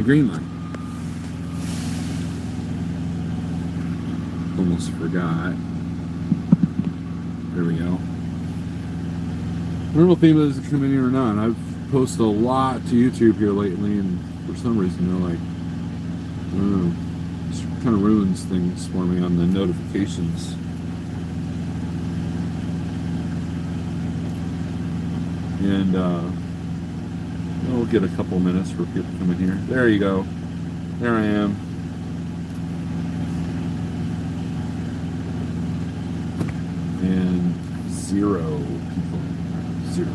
Green light. Almost forgot. There we go. I don't know if anybody's coming here or not. I've posted a lot to YouTube here lately, and for some reason they're like, I don't know, it kind of ruins things for me on the notifications. And we'll get a couple minutes for people coming here. There you go. There I am. And 0 people. 0.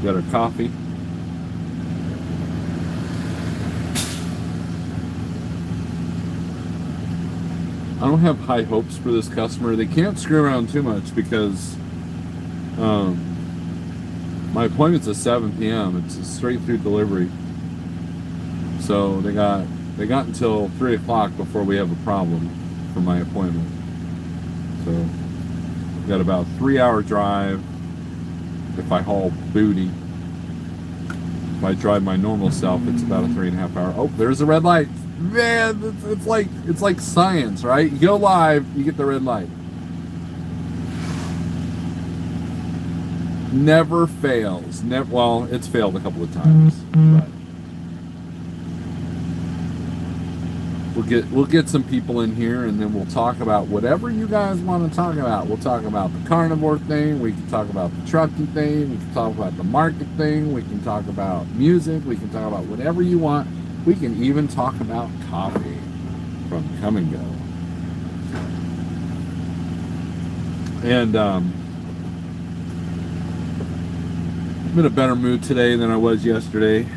Got our coffee. I don't have high hopes for this customer. They can't screw around too much because my appointment's at 7 p.m. It's a straight through delivery. So they got until 3 o'clock before we have a problem for my appointment. So we got about a 3-hour drive if I haul booty. If I drive my normal self, it's about a 3.5 hour. Oh, there's a red light. Man, it's like science, right? You go live, you get the red light. Never fails. Well, it's failed a couple of times, but we'll get some people in here, and then we'll talk about whatever you guys want to talk about. We'll talk about the carnivore thing. We can talk about the trucking thing. We can talk about the market thing. We can talk about music. We can talk about whatever you want. We can even talk about coffee from Come and Go. And I'm in a better mood today than I was yesterday.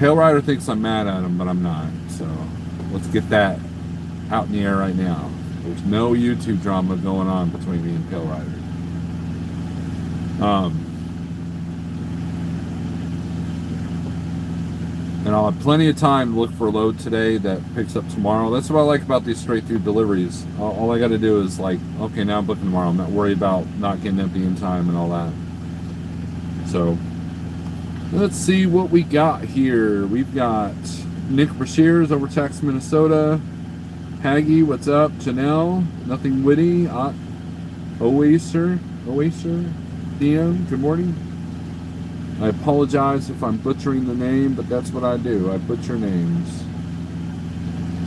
Pale Rider thinks I'm mad at him, but I'm not. So let's get that out in the air right now. There's no YouTube drama going on between me and Pale Rider. And I'll have plenty of time to look for a load today that picks up tomorrow. That's what I like about these straight through deliveries. All I got to do is like, okay, now I'm booking tomorrow. I'm not worried about not getting empty in time and all that. So let's see what we got here. We've got Nick Brashears over Texas, Minnesota. Haggy, what's up? Janelle, nothing witty. Oaser, DM, good morning. I apologize if I'm butchering the name, but that's what I do. I butcher names.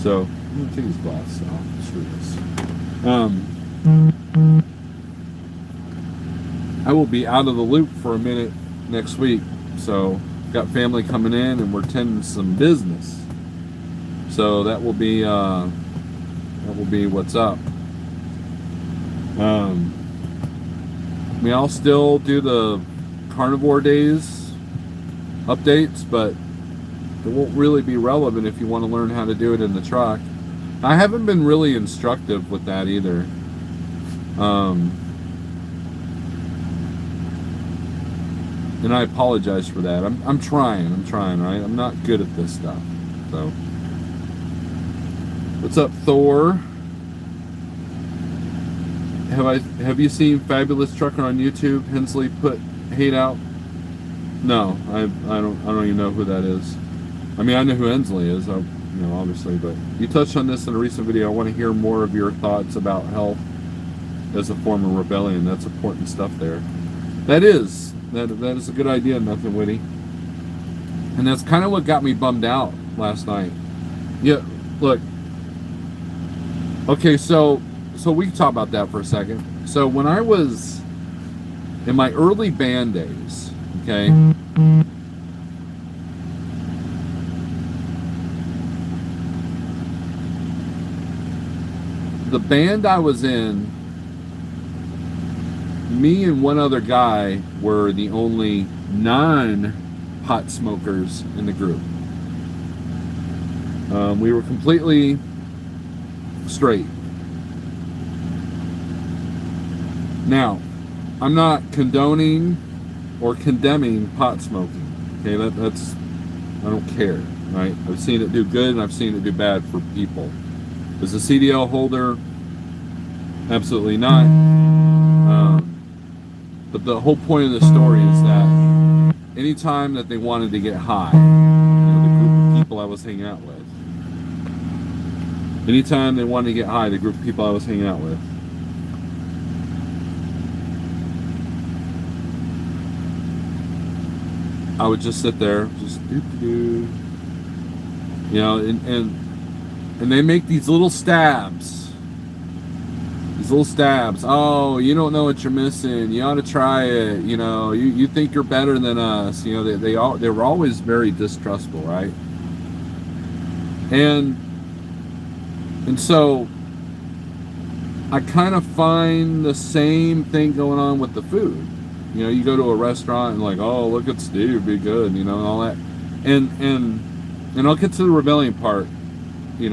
So, I'm going to take his glass off. Screw this. I will be out of the loop for a minute next week. So, got family coming in and we're tending some business. So, that will be what's up. I mean, I'll still do the carnivore days updates, but it won't really be relevant if you want to learn how to do it in the truck. I haven't been really instructive with that either. And I apologize for that. I'm trying, right? I'm not good at this stuff. So what's up, Thor? Have you seen Fabulous Trucker on YouTube? Hensley put hate out? No, I don't even know who that is. I mean, I know who Hensley is, obviously, but you touched on this in a recent video. I want to hear more of your thoughts about health as a form of rebellion. That's important stuff there. That is a good idea, nothing witty. And that's kind of what got me bummed out last night. Yeah, look. Okay, so we can talk about that for a second. So when I was in my early band days, okay, the band I was in, me and one other guy were the only non-pot smokers in the group. We were completely straight. Now, I'm not condoning or condemning pot smoking. Okay, that's I don't care, right? I've seen it do good and I've seen it do bad for people. As a CDL holder, Absolutely not. But the whole point of the story is that anytime that they wanted to get high, the group of people I was hanging out with, anytime they wanted to get high, the group of people I was hanging out with, I would just sit there, just do, and they make these little stabs. Oh, you don't know what you're missing. You ought to try it. You think you're better than us. They were always very distrustful, right? And so I kind of find the same thing going on with the food. You go to a restaurant and like, oh, look at Steve, be good, and all that. And I'll get to the rebellion part, here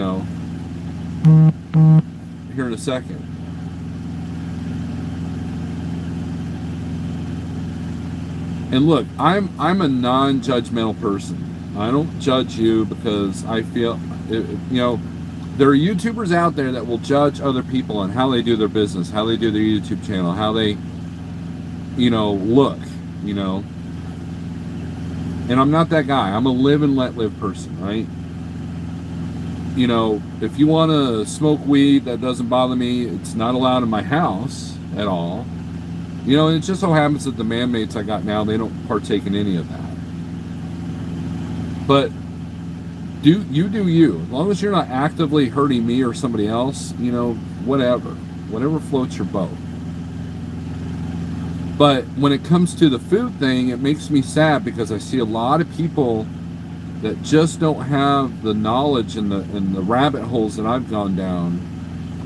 in a second. And look, I'm a non-judgmental person. I don't judge you because I feel, there are YouTubers out there that will judge other people on how they do their business, how they do their YouTube channel, how they, look, And I'm not that guy. I'm a live and let live person, right? If you want to smoke weed, that doesn't bother me. It's not allowed in my house at all. And it just so happens that the man-mates I got now, they don't partake in any of that. But do you. As long as you're not actively hurting me or somebody else, whatever floats your boat. But when it comes to the food thing, it makes me sad because I see a lot of people that just don't have the knowledge and the rabbit holes that I've gone down.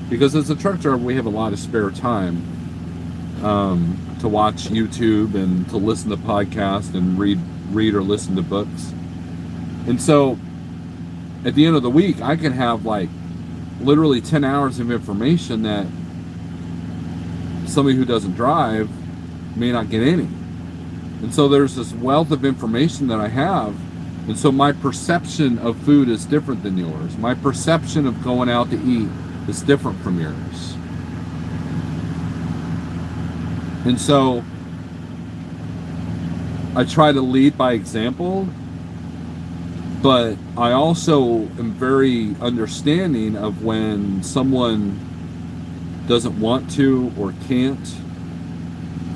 Because as a truck driver, we have a lot of spare time to watch YouTube and to listen to podcasts and read or listen to books. And so at the end of the week, I can have like literally 10 hours of information that somebody who doesn't drive may not get any. And so there's this wealth of information that I have. And so my perception of food is different than yours. My perception of going out to eat is different from yours. And so I try to lead by example, but I also am very understanding of when someone doesn't want to or can't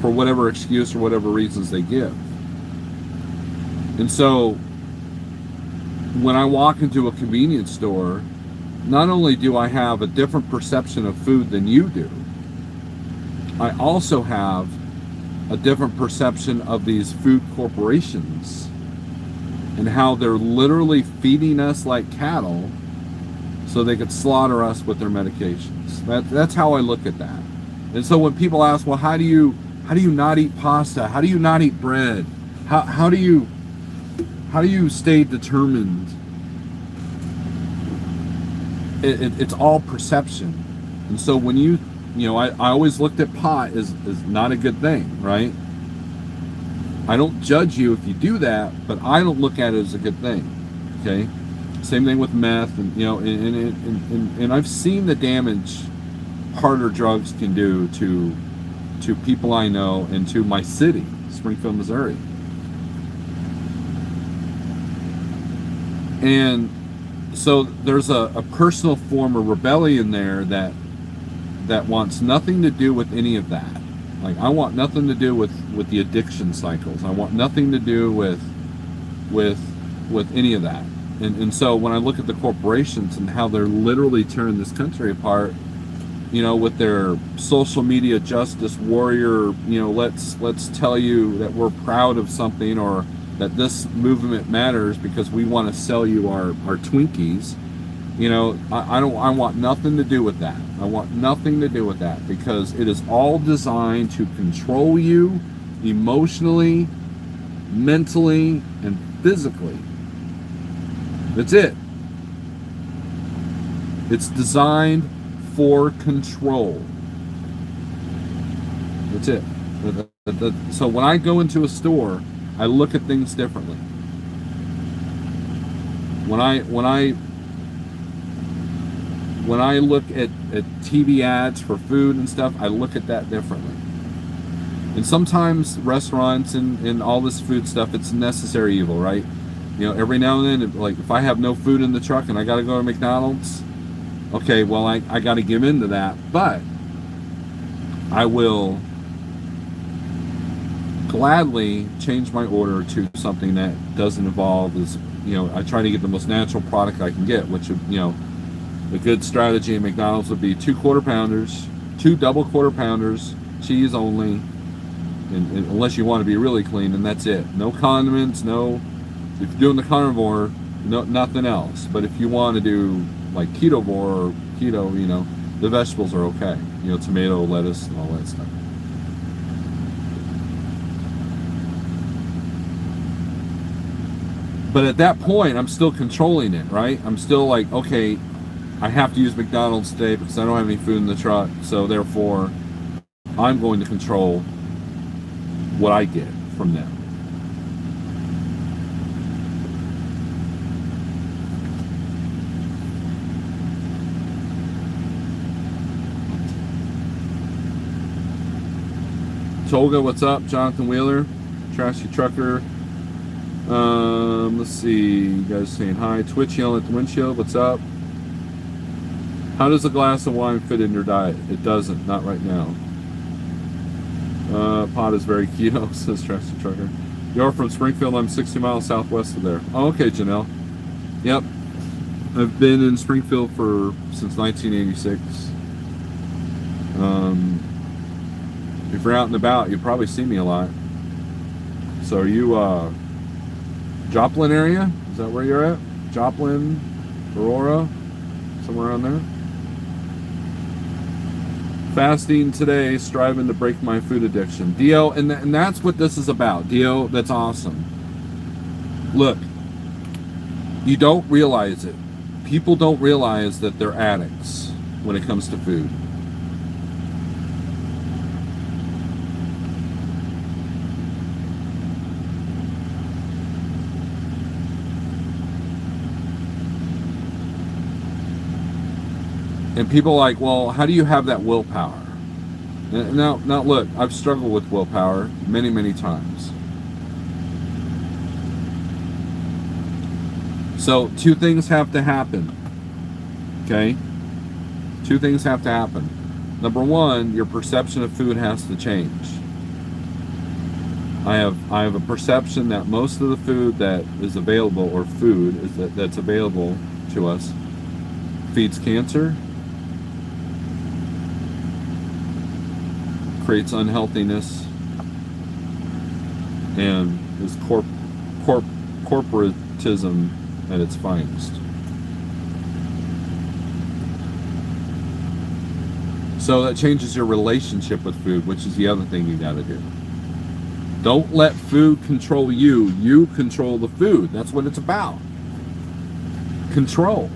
for whatever excuse or whatever reasons they give. And so when I walk into a convenience store, not only do I have a different perception of food than you do, I also have a different perception of these food corporations and how they're literally feeding us like cattle so they could slaughter us with their medications. That's how I look at that. And so when people ask, well, how do you not eat pasta? How do you not eat bread? How do you stay determined? It's all perception. And so when I always looked at pot as not a good thing, right? I don't judge you if you do that, but I don't look at it as a good thing. Okay? Same thing with meth, and I've seen the damage harder drugs can do to people I know and to my city, Springfield, Missouri. And so there's a personal form of rebellion there that wants nothing to do with any of that. Like, I want nothing to do with the addiction cycles. I want nothing to do with any of that. And so when I look at the corporations and how they're literally tearing this country apart, with their social media justice warrior, let's tell you that we're proud of something or that this movement matters because we want to sell you our Twinkies. I want nothing to do with that. I want nothing to do with that because it is all designed to control you emotionally, mentally, and physically. That's it. It's designed for control. That's it. So when I go into a store, I look at things differently. when I look at TV ads for food and stuff, I look at that differently. And sometimes restaurants and all this food stuff, it's necessary evil, right? You know, every now and then, like if I have no food in the truck and I got to go to McDonald's, okay, well, I got to give in to that. But I will gladly change my order to something that doesn't involve this. You know, I try to get the most natural product I can get, which, you know, a good strategy at McDonald's would be 2 quarter pounders, 2 double quarter pounders, cheese only, and unless you want to be really clean, and that's it. No condiments, no. If you're doing the carnivore, no, nothing else. But if you want to do like ketovore or keto, you know, the vegetables are okay. You know, tomato, lettuce, and all that stuff. But at that point, I'm still controlling it, right? I'm still like, okay, I have to use McDonald's today because I don't have any food in the truck. So therefore, I'm going to control what I get from them. Tolga, what's up? Jonathan Wheeler, Trashy Trucker. Let's see. You guys saying hi. Twitch yelling at the windshield. What's up? How does a glass of wine fit in your diet? It doesn't. Not right now. Pot is very keto, says Trashy Trucker. You're from Springfield. I'm 60 miles southwest of there. Oh, okay, Janelle. Yep. I've been in Springfield since 1986. If you're out and about, you probably see me a lot. So are you Joplin area? Is that where you're at? Joplin, Aurora, somewhere around there? Fasting today, striving to break my food addiction. Dio, and that's what this is about. Dio, that's awesome. Look, you don't realize it. People don't realize that they're addicts when it comes to food. And people are like, well, how do you have that willpower? Now, look, I've struggled with willpower many, many times. So 2 things have to happen. Okay? 2 things have to happen. Number 1, your perception of food has to change. I have a perception that most of the food that is available, or food is that's available to us, feeds cancer, creates unhealthiness, and is corporatism at its finest. So that changes your relationship with food, which is the other thing you got to do. Don't let food control you. You control the food. That's what it's about. Control.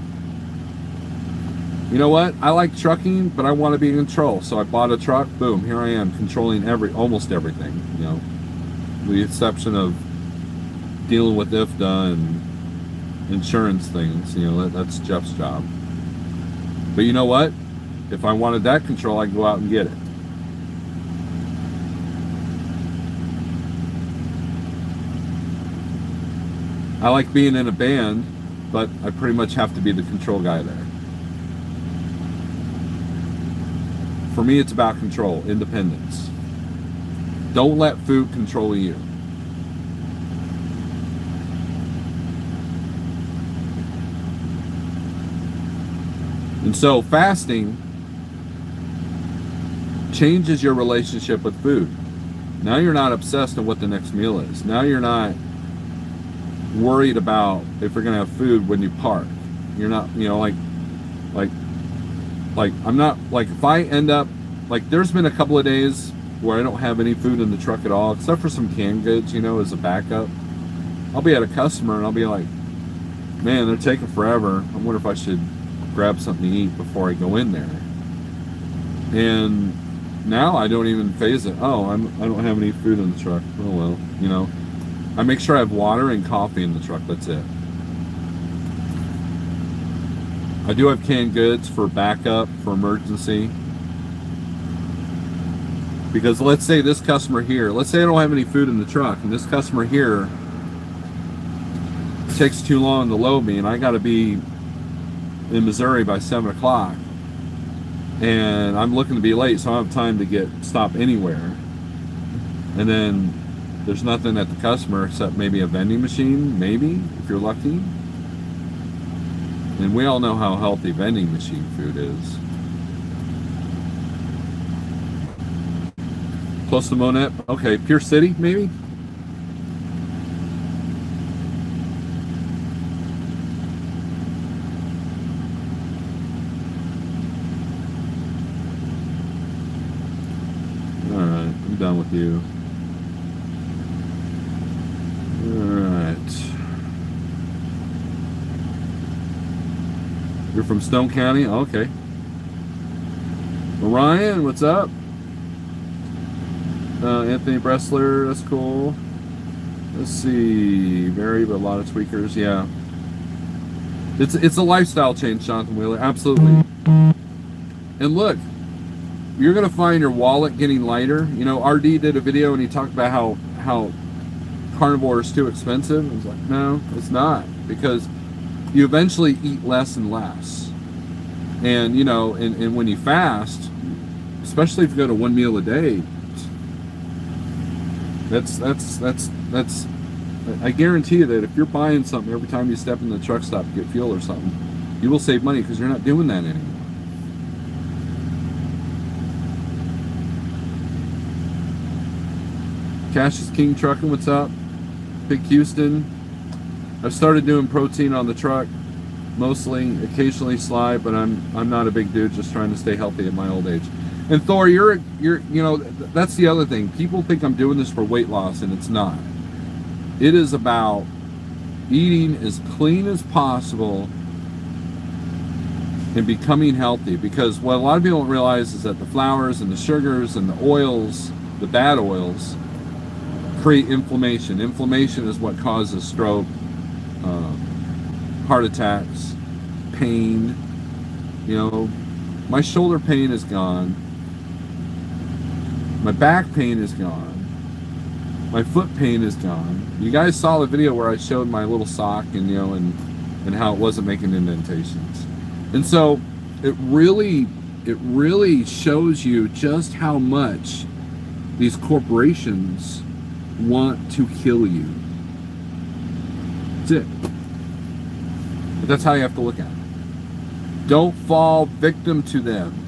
You know what? I like trucking, but I want to be in control. So I bought a truck. Boom, here I am controlling almost everything. You know, with the exception of dealing with IFTA and insurance things. You know, that's Jeff's job. But you know what? If I wanted that control, I could go out and get it. I like being in a band, but I pretty much have to be the control guy there. For me, it's about control, independence. Don't let food control you. And so fasting changes your relationship with food. Now you're not obsessed on what the next meal is. Now you're not worried about if you're gonna have food when you park. You're not, you know, like I'm not, like, if I end up, like, there's been a couple of days where I don't have any food in the truck at all, except for some canned goods, you know, as a backup. I'll be at a customer and I'll be like, man, they're taking forever. I wonder if I should grab something to eat before I go in there. And now I don't even phase it. Oh, I don't have any food in the truck. Oh well, you know. I make sure I have water and coffee in the truck. That's it. I do have canned goods for backup, for emergency. Because let's say this customer here, let's say I don't have any food in the truck, and this customer here takes too long to load me, and I got to be in Missouri by 7 o'clock, and I'm looking to be late, so I don't have time to stop anywhere. And then there's nothing at the customer except maybe a vending machine, maybe, if you're lucky. And we all know how healthy vending machine food is. Close to Monette. Okay, Pier City, maybe? Alright, I'm done with you. Alright. You're from Stone County? Okay. Ryan, what's up? Anthony Bressler, that's cool. Let's see, very, but a lot of tweakers, yeah. It's a lifestyle change, Jonathan Wheeler, absolutely. And look, you're gonna find your wallet getting lighter. You know, RD did a video and he talked about how carnivore is too expensive. I was like, no, it's not, because you eventually eat less and less. And you know, and when you fast, especially if you go to one meal a day, that's I guarantee you that if you're buying something every time you step in the truck stop to get fuel or something, you will save money because you're not doing that anymore. Cash is King Trucking, what's up? Big Houston. I've started doing protein on the truck, mostly, occasionally slide, but I'm not a big dude, just trying to stay healthy at my old age. And Thor, you're you know, that's the other thing. People think I'm doing this for weight loss, and it's not. It is about eating as clean as possible and becoming healthy. Because what a lot of people don't realize is that the flours and the sugars and the oils, the bad oils, create inflammation. Inflammation is what causes stroke, heart attacks, pain. You know, my shoulder pain is gone. My back pain is gone. My foot pain is gone. You guys saw the video where I showed my little sock and, you know, and how it wasn't making indentations. And so it really shows you just how much these corporations want to kill you. That's it. But that's how you have to look at it. Don't fall victim to them.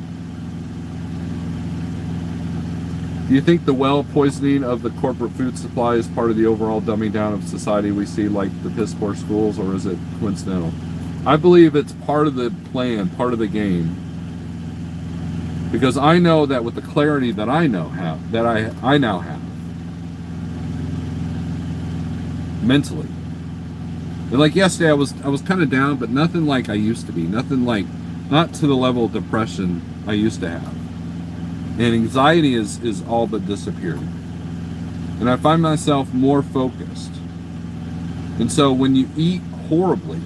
Do you think the well poisoning of the corporate food supply is part of the overall dumbing down of society we see, like the piss poor schools, or is it coincidental? I believe it's part of the plan, part of the game. Because I know that with the clarity that I now have, mentally. And like yesterday, I was kind of down, but nothing like I used to be. Not to the level of depression I used to have. And anxiety is all but disappeared. And I find myself more focused. And so when you eat horribly,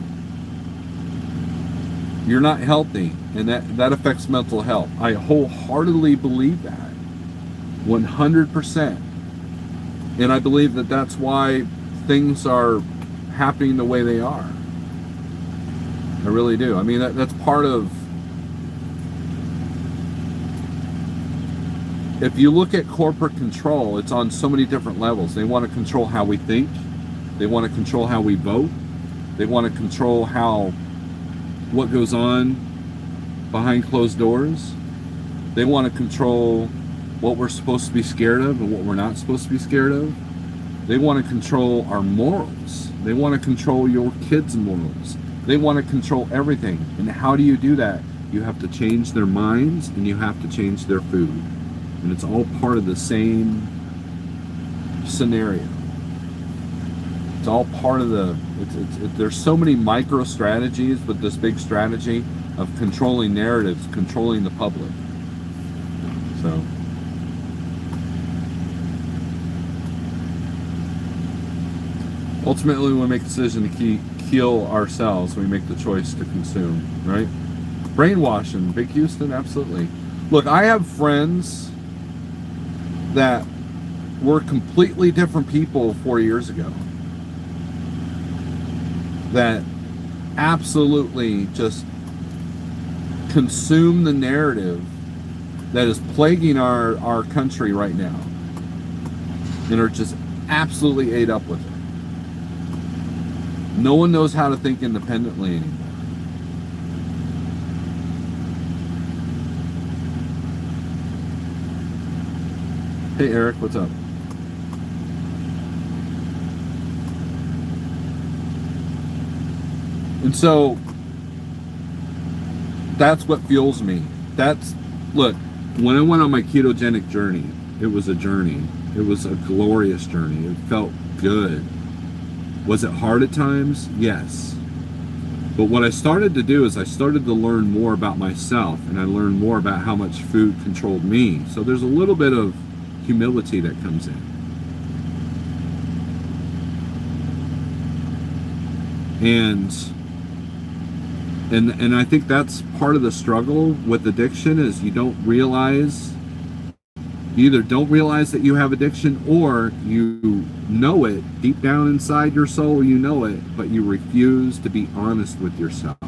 you're not healthy, and that affects mental health. I wholeheartedly believe that, 100%. And I believe that that's why things are happening the way they are. I really do. I mean, that's part of... If you look at corporate control, it's on so many different levels. They want to control how we think. They want to control how we vote. They want to control what goes on behind closed doors. They want to control what we're supposed to be scared of and what we're not supposed to be scared of. They want to control our morals. They want to control your kids' morals. They want to control everything. And how do you do that? You have to change their minds, and you have to change their food. And it's all part of the same scenario. It's all part of there's so many micro strategies with this big strategy of controlling narratives, controlling the public. So ultimately, when we make a decision to kill ourselves, we make the choice to consume, right? Brainwashing, Big Houston, absolutely. Look, I have friends that were completely different people 4 years ago that absolutely just consume the narrative that is plaguing our country right now and are just absolutely ate up with it. No one knows how to think independently anymore. Hey Eric, what's up? And so that's what fuels me. Look, when I went on my ketogenic journey, it was a journey. It was a glorious journey. It felt good. Was it hard at times? Yes. But what I started to do is I started to learn more about myself, and I learned more about how much food controlled me. So there's a little bit of humility that comes in. And I think that's part of the struggle with addiction is you either don't realize that you have addiction, or you know it deep down inside your soul, you know it, but you refuse to be honest with yourself.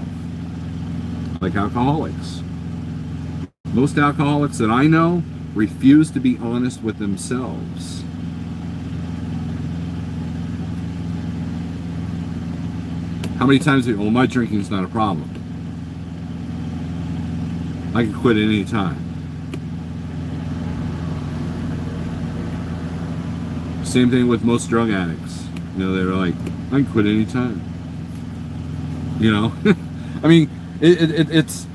Like alcoholics. Most alcoholics that I know refuse to be honest with themselves. How many times do you, well, my drinking's not a problem. I can quit at any time. Same thing with most drug addicts. You know, they're like, I can quit any time. You know? I mean, it's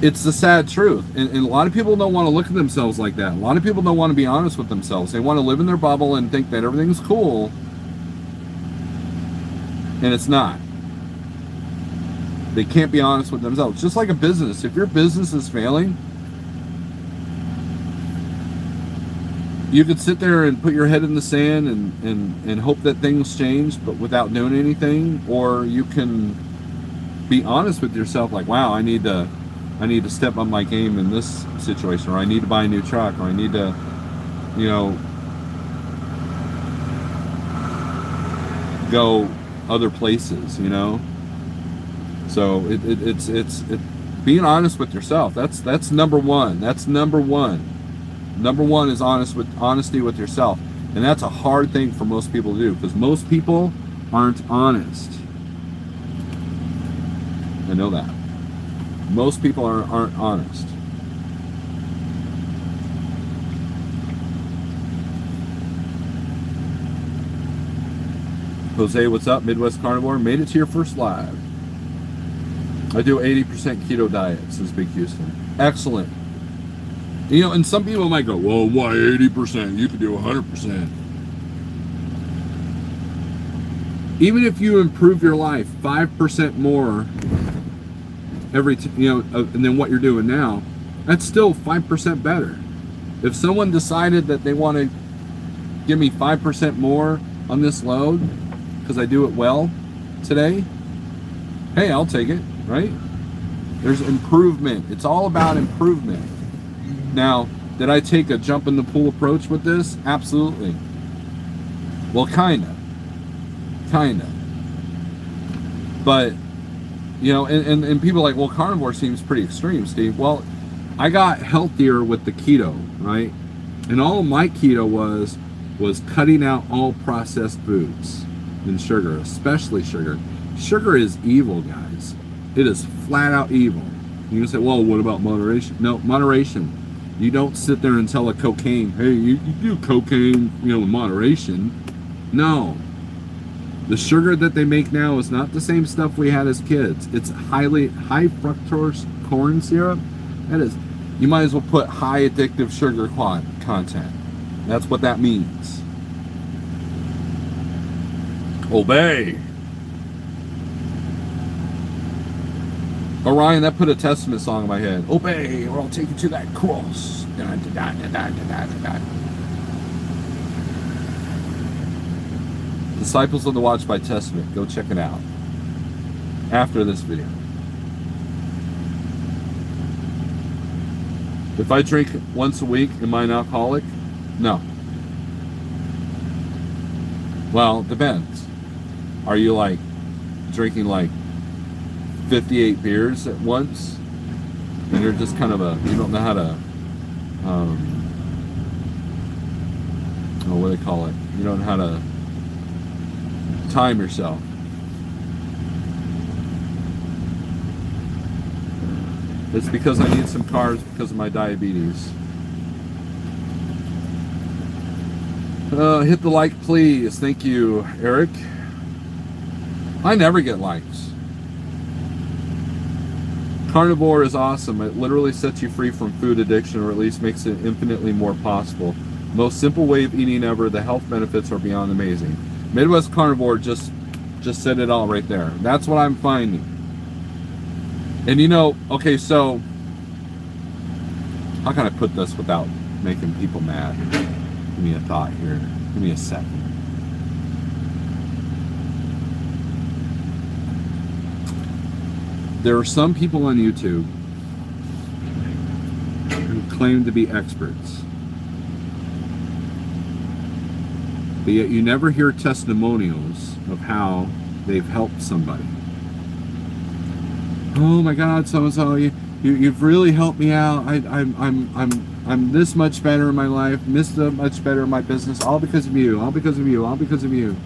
the sad truth. And a lot of people don't want to look at themselves like that. A lot of people don't want to be honest with themselves. They want to live in their bubble and think that everything's cool. And it's not. They can't be honest with themselves. Just like a business. If your business is failing, you could sit there and put your head in the sand and hope that things change, but without doing anything. Or you can be honest with yourself, like, wow, I need to step up my game in this situation, or I need to buy a new truck, or I need to, you know, go other places, you know. So it's being honest with yourself. That's number one. That's number one. Number one is honesty with yourself, and that's a hard thing for most people to do because most people aren't honest. I know that. Most people aren't honest. Jose, what's up? Midwest Carnivore, made it to your first live. I do 80% keto diet, says Big Houston. Excellent. You know, and some people might go, well, why 80%? You could do 100%. Even if you improve your life 5% more than what you're doing now, that's still 5% better. If someone decided that they want to give me 5% more on this load because I do it well today, hey, I'll take it, right? There's improvement. It's all about improvement. Now, did I take a jump in the pool approach with this? Absolutely. Well, kinda. But, you know, and people are like, well, carnivore seems pretty extreme, Steve. Well, I got healthier with the keto, right? And all my keto was cutting out all processed foods and sugar, especially sugar. Sugar is evil, guys. It is flat out evil. You can say, well, what about moderation? No, moderation. You don't sit there and tell a cocaine, hey, you do cocaine, you know, in moderation. No. The sugar that they make now is not the same stuff we had as kids. It's high fructose corn syrup. That is, you might as well put high addictive sugar content. That's what that means. Obey. Orion, that put a Testament song in my head. Obey, or I'll take you to that cross. Da, da, da, da, da, da, da. Disciples of the Watch by Testament. Go check it out after this video. If I drink once a week, am I an alcoholic? No. Well, depends. Are you like drinking like 58 beers at once? And you're just kind of you don't know how to, what do they call it? You don't know how to time yourself. It's because I need some carbs because of my diabetes. Hit the like, please. Thank you, Eric. I never get likes. Carnivore is awesome. It literally sets you free from food addiction, or at least makes it infinitely more possible. Most simple way of eating ever. The health benefits are beyond amazing. Midwest Carnivore just said it all right there. That's what I'm finding. And you know, okay, so how can I put this without making people mad? Give me a thought here. Give me a second. There are some people on YouTube who claim to be experts, but yet you never hear testimonials of how they've helped somebody. Oh my God, so-and-so, you've really helped me out. I'm this much better in my life, this much better in my business, all because of you, all because of you, all because of you.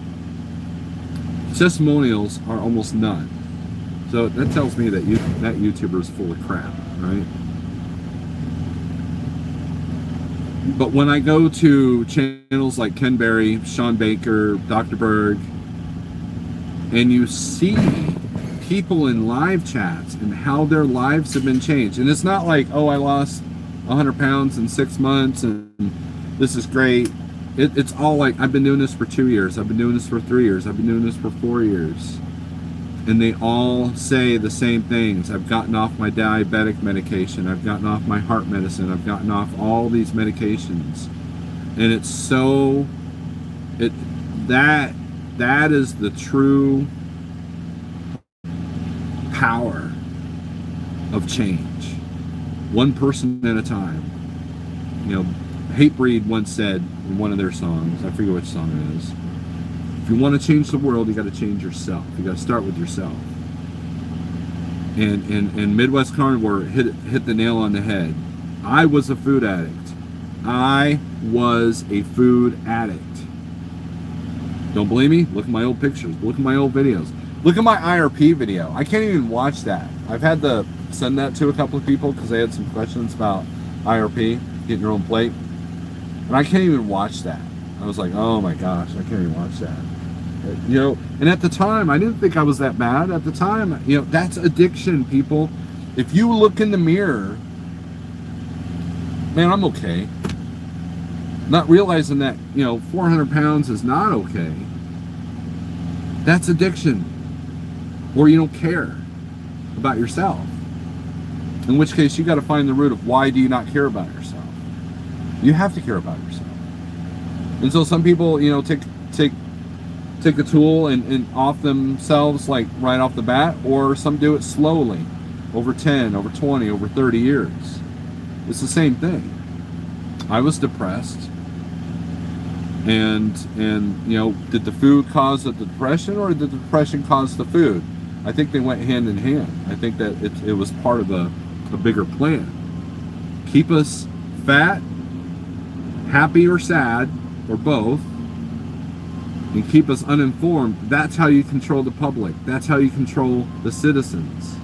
Testimonials are almost none. So that tells me that that YouTuber is full of crap, right? But when I go to channels like Ken Berry, Sean Baker, Dr. Berg, and you see people in live chats and how their lives have been changed, and it's not like, oh, I lost 100 pounds in 6 months and this is great. It's all like, I've been doing this for 2 years, I've been doing this for 3 years, I've been doing this for 4 years. And they all say the same things. I've gotten off my diabetic medication. I've gotten off my heart medicine. I've gotten off all these medications. And it's so, that is the true power of change. One person at a time. You know, Hatebreed once said in one of their songs, I forget which song it is, if you want to change the world, you got to change yourself. You got to start with yourself. And Midwest Carnivore hit the nail on the head. I was a food addict. I was a food addict. Don't believe me? Look at my old pictures. Look at my old videos. Look at my IRP video. I can't even watch that. I've had to send that to a couple of people because they had some questions about IRP, getting your own plate. And I can't even watch that. I was like, oh my gosh, I can't even watch that. You know, and at the time, I didn't think I was that bad. At the time, you know, that's addiction, people. If you look in the mirror, man, I'm okay. Not realizing that, you know, 400 pounds is not okay. That's addiction. Or you don't care about yourself. In which case, you got to find the root of why do you not care about yourself. You have to care about yourself. And so some people, you know, take a tool and off themselves like right off the bat, or some do it slowly over 10, over 20, over 30 years. It's the same thing. I was depressed, and you know, did the food cause the depression, or did the depression cause the food? I think they went hand in hand. I think that it was part of a bigger plan. Keep us fat, happy or sad, or both, and keep us uninformed. That's how you control the public. That's how you control the citizens.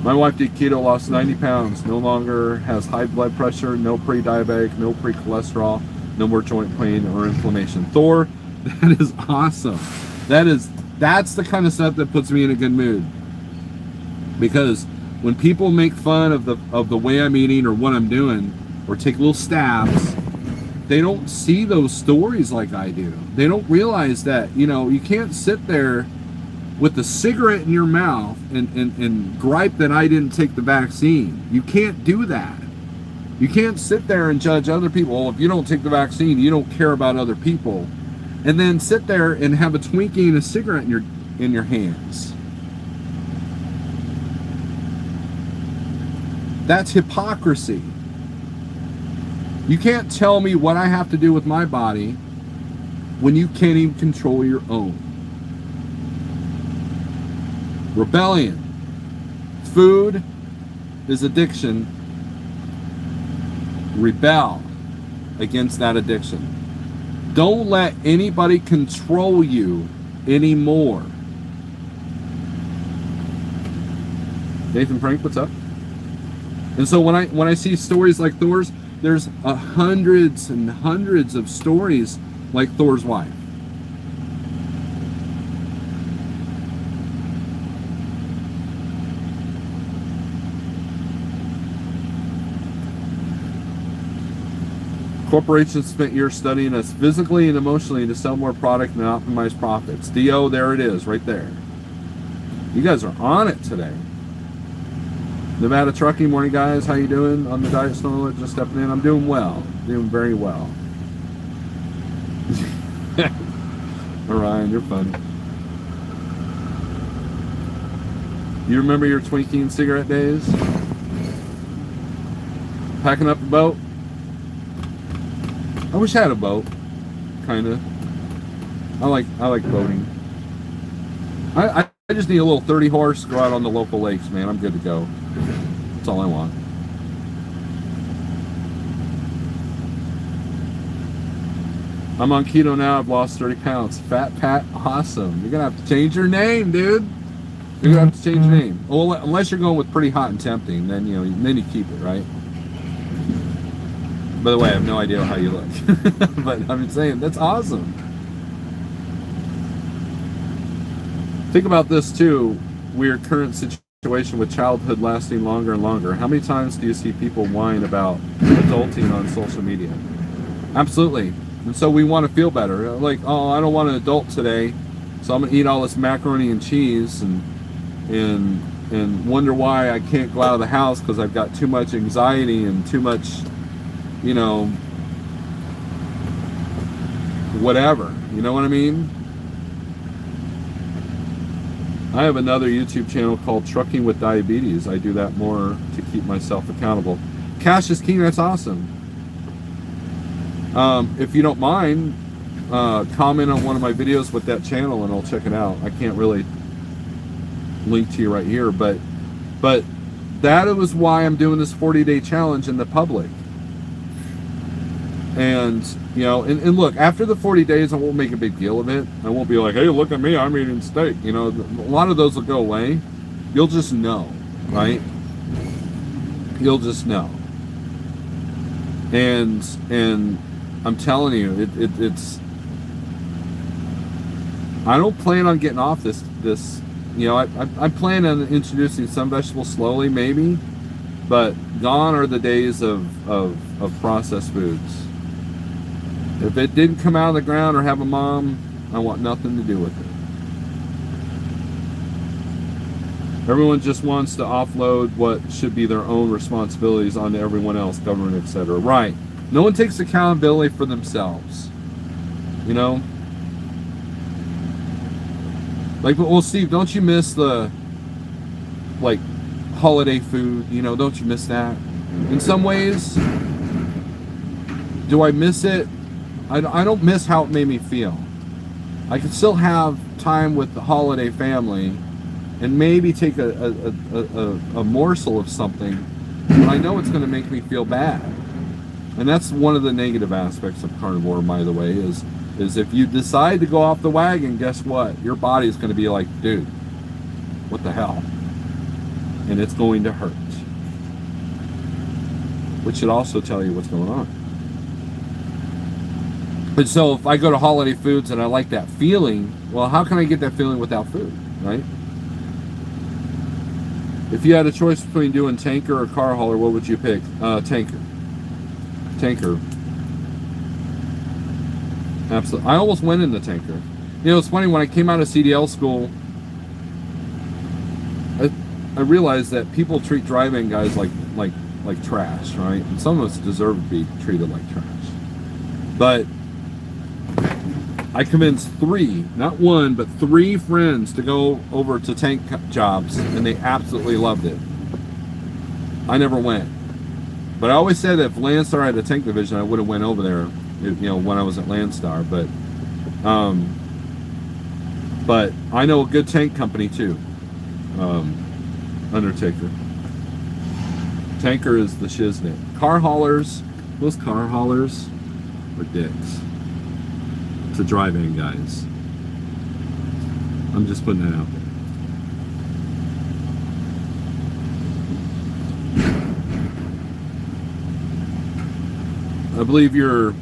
My wife did keto, lost 90 pounds, no longer has high blood pressure, no pre-diabetic, no pre-cholesterol, no more joint pain or inflammation. Thor, that is awesome. That's the kind of stuff that puts me in a good mood. Because when people make fun of the way I'm eating or what I'm doing, or take little stabs, they don't see those stories like I do. They don't realize that, you know, you can't sit there with a cigarette in your mouth and gripe that I didn't take the vaccine. You can't do that. You can't sit there and judge other people. Well, if you don't take the vaccine, you don't care about other people. And then sit there and have a Twinkie and a cigarette in your hands. That's hypocrisy. You can't tell me what I have to do with my body when you can't even control your own. Rebellion. Food is addiction. Rebel against that addiction. Don't let anybody control you anymore. Nathan Frank, what's up? And so when I see stories like Thor's, there's hundreds and hundreds of stories like Thor's wife. Corporations spent years studying us physically and emotionally to sell more product and optimize profits. DO, there it is, right there. You guys are on it today. Nevada Trucking, morning guys, how you doing? On the diet, Snorelord, just stepping in. I'm doing well, doing very well. Orion, you're funny. You remember your Twinkie and cigarette days? Packing up a boat? I wish I had a boat, kinda. I like boating. I just need a little 30 horse, go out on the local lakes, man. I'm good to go. That's all I want. I'm on keto now. I've lost 30 pounds. Fat Pat, awesome. You're gonna have to change your name, dude. You're gonna have to change your name. Well, unless you're going with pretty hot and tempting, then then you keep it, right? By the way, I have no idea how you look, but I'm saying that's awesome. Think about this too. We're current situation with childhood lasting longer and longer. How many times do you see people whine about adulting on social media? Absolutely. And so we want to feel better. Like, oh, I don't want an adult today, so I'm gonna eat all this macaroni and cheese and wonder why I can't go out of the house because I've got too much anxiety and too much, whatever. You know what I mean? I have another YouTube channel called Trucking with Diabetes. I do that more to keep myself accountable. Cash is king. That's awesome. If you don't mind, comment on one of my videos with that channel and I'll check it out. I can't really link to you right here, but that was why I'm doing this 40-day challenge in the public. And and look, after the 40 days, I won't make a big deal of it. I won't be like, hey, look at me, I'm eating steak. A lot of those will go away. You'll just know, right? You'll just know. And I'm telling you, it's. I don't plan on getting off this. I plan on introducing some vegetables slowly, maybe, but gone are the days of processed foods. If it didn't come out of the ground or have a mom, I want nothing to do with it. Everyone just wants to offload what should be their own responsibilities onto everyone else, government, etc. Right. No one takes accountability for themselves. Like, well, Steve, don't you miss the, holiday food? Don't you miss that? In some ways, do I miss it? I don't miss how it made me feel. I can still have time with the holiday family and maybe take a morsel of something, but I know it's going to make me feel bad. And that's one of the negative aspects of carnivore, by the way, is if you decide to go off the wagon, guess what? Your body is going to be like, dude, what the hell? And it's going to hurt. Which should also tell you what's going on. But so if I go to holiday foods and I like that feeling, well, how can I get that feeling without food, right? If you had a choice between doing tanker or car hauler, what would you pick? Tanker. Tanker. Absolutely. I almost went in the tanker. It's funny, when I came out of CDL school, I realized that people treat drive-in guys like trash, right? And some of us deserve to be treated like trash. But I convinced 3, not 1, but 3 friends to go over to tank jobs, and they absolutely loved it. I never went. But I always said that if Landstar had a tank division, I would have went over there, you know, when I was at Landstar. But I know a good tank company too. Undertaker. Tanker is the shiznit. Car haulers, those car haulers are dicks. To drive-in guys. I'm just putting that out there. I believe you're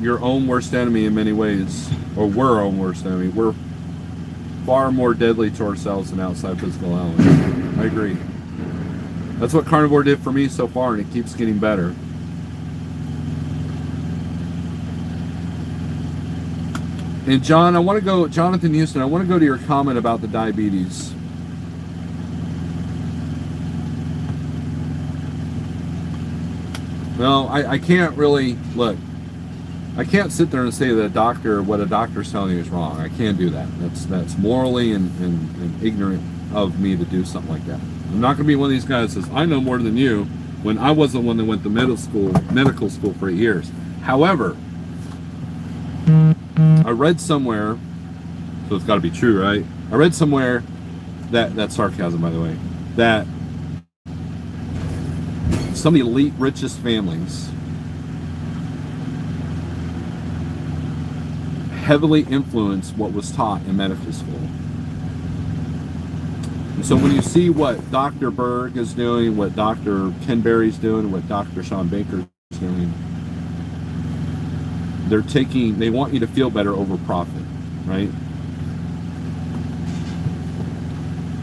your own worst enemy in many ways, or we're our own worst enemy. We're far more deadly to ourselves than outside physical elements. I agree. That's what carnivore did for me so far, and it keeps getting better. And John, I want to go, Jonathan Houston, I want to go to your comment about the diabetes. Well, I can't really, look, I can't sit there and say that what a doctor's telling you is wrong. I can't do that. That's morally and ignorant of me to do something like that. I'm not going to be one of these guys that says, I know more than you, when I was the one that went to medical school for 8 years. However, I read somewhere, so it's got to be true, right? I read somewhere that's sarcasm, by the way, that some of the elite richest families heavily influenced what was taught in medical school. And so when you see what Dr. Berg is doing, what Dr. Ken Berry's doing, what Dr. Sean Baker is doing, they want you to feel better over profit, right?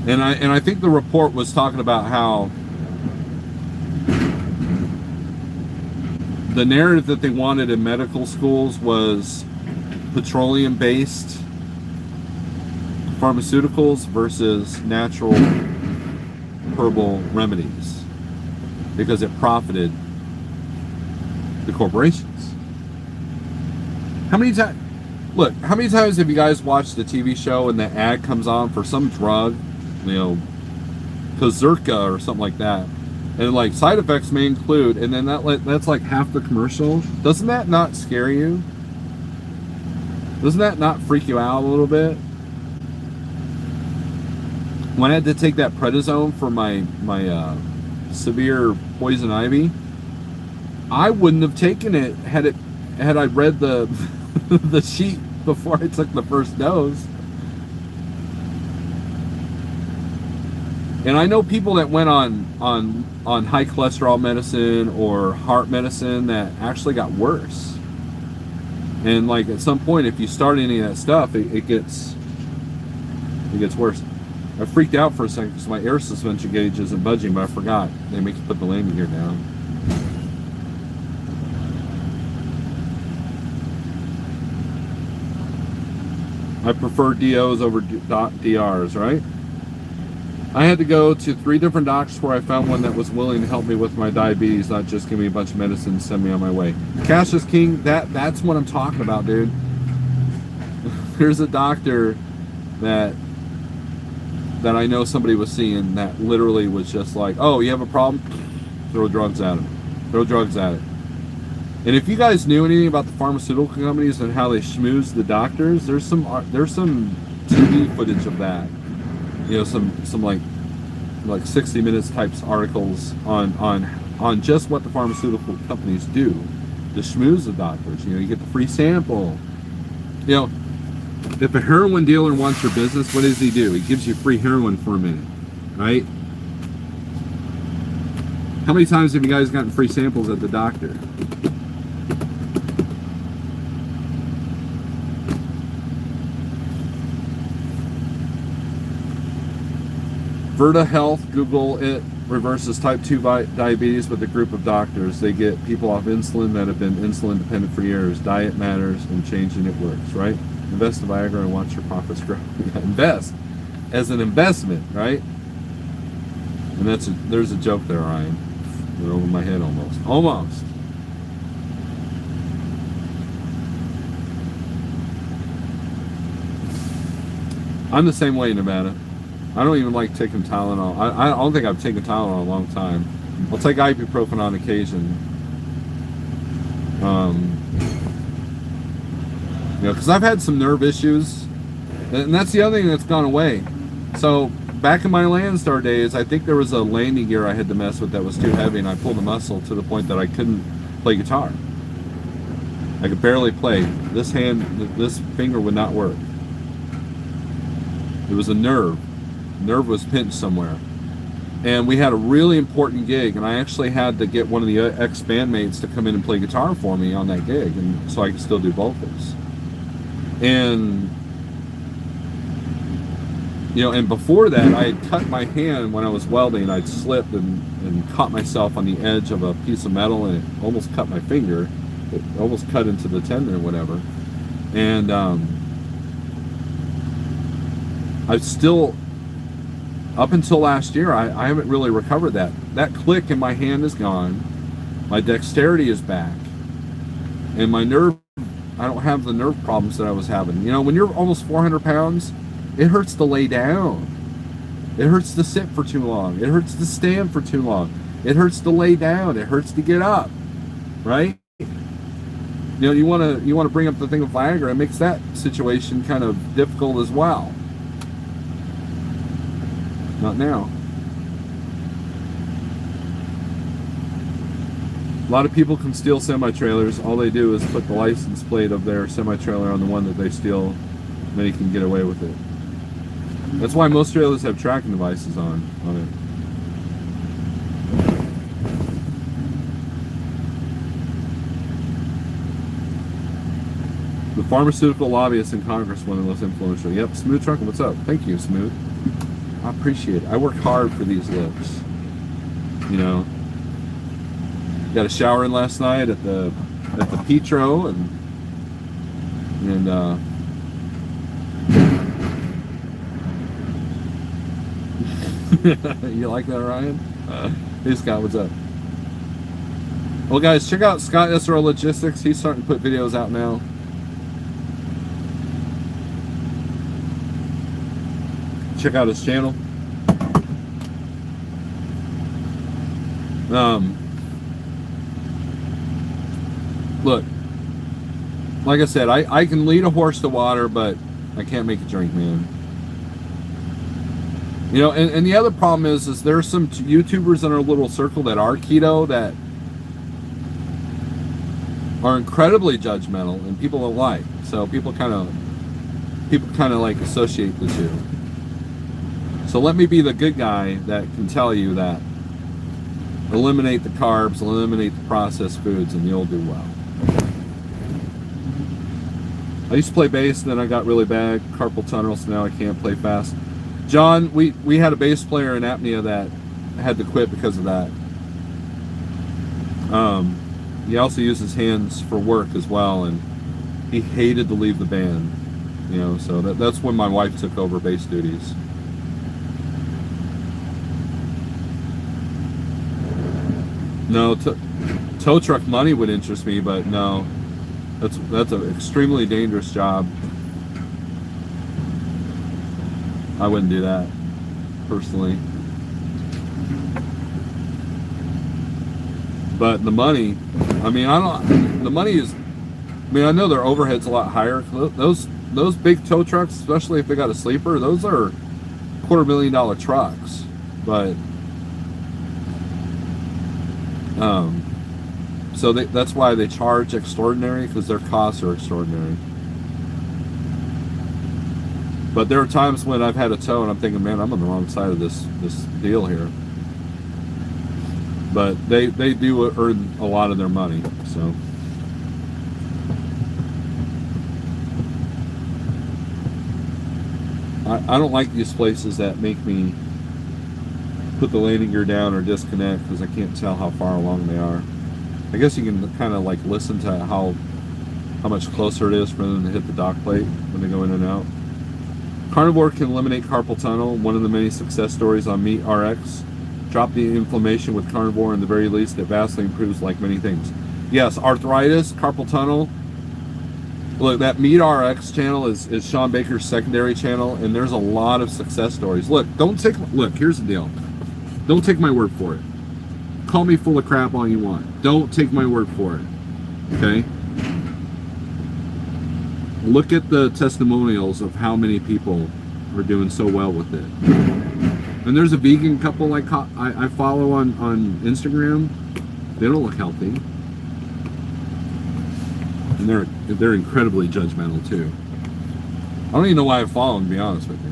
And I think the report was talking about how the narrative that they wanted in medical schools was petroleum-based pharmaceuticals versus natural herbal remedies, because it profited the corporations. How many times have you guys watched the TV show and the ad comes on for some drug, you know, Kazurka or something like that, and like side effects may include, and then that's like half the commercial? Doesn't that not scare you? Doesn't that not freak you out a little bit? When I had to take that prednisone for my severe poison ivy, I wouldn't have taken it had I read the the sheet before I took the first dose. And I know people that went on high cholesterol medicine or heart medicine that actually got worse. And like at some point, if you start any of that stuff, it gets worse. I freaked out for a second because my air suspension gauge isn't budging, but I forgot. They make you put the landing gear down. I prefer DOs over DRs, right? I had to go to 3 different doctors before I found one that was willing to help me with my diabetes, not just give me a bunch of medicine and send me on my way. Cash is king. That's what I'm talking about, dude. There's a doctor that I know somebody was seeing that literally was just like, oh, you have a problem? Throw drugs at him. Throw drugs at it. And if you guys knew anything about the pharmaceutical companies and how they schmooze the doctors, there's some TV footage of that. You know, some like 60 Minutes types articles on just what the pharmaceutical companies do to schmooze the doctors. You know, you get the free sample. You know, if a heroin dealer wants your business, what does he do? He gives you free heroin for a minute, right? How many times have you guys gotten free samples at the doctor? Verta Health, Google it, reverses type 2 diabetes with a group of doctors. They get people off insulin that have been insulin dependent for years. Diet matters and changing it works, right? Invest in Viagra and watch your profits grow. Invest as an investment, right? And there's a joke there, Ryan. They're over my head almost. Almost. I'm the same way, Nevada. I don't even like taking Tylenol. I don't think I've taken Tylenol in a long time. I'll take ibuprofen on occasion. You know, because I've had some nerve issues, and that's the other thing that's gone away. So back in my Landstar days, I think there was a landing gear I had to mess with that was too heavy, and I pulled a muscle to the point that I couldn't play guitar. I could barely play. This finger would not work. It was a nerve. Nerve was pinched somewhere. And we had a really important gig, and I actually had to get one of the ex-bandmates to come in and play guitar for me on that gig, and so I could still do vocals. And you know, and before that, I had cut my hand when I was welding. I'd slipped and caught myself on the edge of a piece of metal, and it almost cut my finger. It almost cut into the tendon or whatever. And I've still, up until last year, I haven't really recovered that. That click in my hand is gone. My dexterity is back. And my nerve, I don't have the nerve problems that I was having. You know, when you're almost 400 pounds, it hurts to lay down. It hurts to sit for too long. It hurts to stand for too long. It hurts to lay down. It hurts to get up, right? You know, you want to bring up the thing of Viagra. It makes that situation kind of difficult as well. Not now. A lot of people can steal semi-trailers. All they do is put the license plate of their semi-trailer on the one that they steal, and they can get away with it. That's why most trailers have tracking devices on it. The pharmaceutical lobbyists in Congress, one of the most influential. Yep, Smooth Trucker, what's up? Thank you, Smooth. I appreciate it. I work hard for these looks. You know, got a shower in last night at the Petro, and you like that, Ryan? Hey Scott, what's up? Well guys, check out Scott SRL Logistics. He's starting to put videos out now. Check out his channel. Look, like I said, I can lead a horse to water, but I can't make it drink, man. You know, and the other problem is there's some YouTubers in our little circle that are keto that are incredibly judgmental, and people don't like. So people kind of like associate the two. So let me be the good guy that can tell you that eliminate the carbs, eliminate the processed foods, and you'll do well. I used to play bass, then I got really bad carpal tunnel, so now I can't play fast. John, we had a bass player in apnea that had to quit because of that. He also used his hands for work as well, and he hated to leave the band. You know, so that's when my wife took over bass duties. No, tow truck money would interest me, but no, that's an extremely dangerous job. I wouldn't do that personally. But the money, I mean, the money is, I mean, I know their overhead's a lot higher. Those big tow trucks, especially if they got a sleeper, those are $250,000 trucks. But so that's why they charge extraordinary, because their costs are extraordinary. But there are times when I've had a tow and I'm thinking, man, I'm on the wrong side of this deal here. But they do earn a lot of their money, so. I don't like these places that make me put the landing gear down or disconnect because I can't tell how far along they are. I guess you can kind of like listen to how much closer it is for them to hit the dock plate when they go in and out. Carnivore can eliminate carpal tunnel. One of the many success stories on Meat RX. Drop the inflammation with carnivore, in the very least it vastly improves like many things. Yes, arthritis, carpal tunnel. Look, that Meat RX channel is Sean Baker's secondary channel, and there's a lot of success stories. Look, here's the deal. Don't take my word for it. call me full of crap all you want. Don't take my word for it. Okay? Look at the testimonials of how many people are doing so well with it. And there's a vegan couple like I follow on Instagram. They don't look healthy. And they're incredibly judgmental too. I don't even know why I follow them, to be honest with you.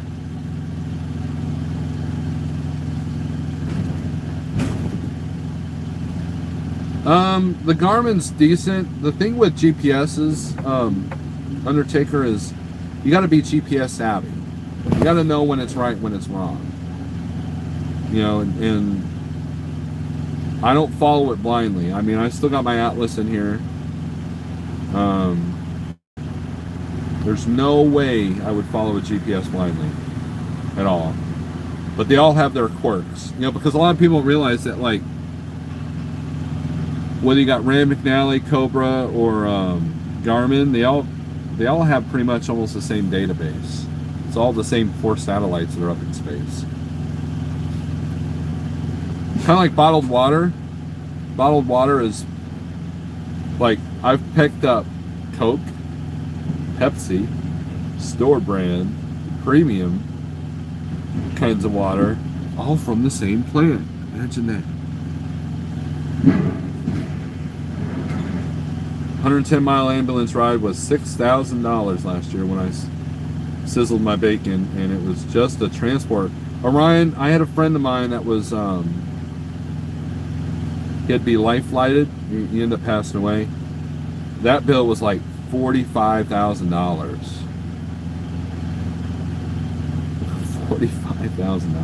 The Garmin's decent. The thing with GPS's, Undertaker, is you got to be GPS savvy. You got to know when it's right, when it's wrong. You know, and I don't follow it blindly. I mean, I still got my Atlas in here. There's no way I would follow a GPS blindly at all. But they all have their quirks, you know, because a lot of people realize that, like, whether you got Rand McNally, Cobra, or Garmin, they all have pretty much almost the same database. It's all the same 4 satellites that are up in space. Kind of like bottled water. Bottled water is like, I've picked up Coke, Pepsi, store brand, premium kinds of water, all from the same plant. Imagine that. 110-mile ambulance ride was $6,000 last year when I sizzled my bacon, and it was just a transport. Orion, I had a friend of mine that was, he'd be life flighted. He ended up passing away. That bill was like $45,000. $45,000.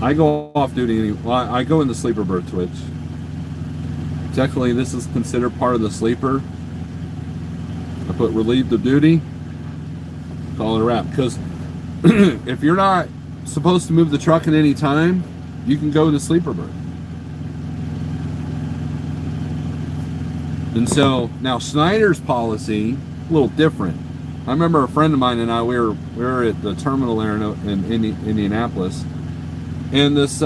I go off duty. Well, I go in the sleeper berth, Twitch. Technically, this is considered part of the sleeper. I put relieved of duty. Call it a wrap. Because if you're not supposed to move the truck at any time, you can go in the sleeper berth. And so now Schneider's policy a little different. I remember a friend of mine and I we were at the terminal there in Indianapolis, and this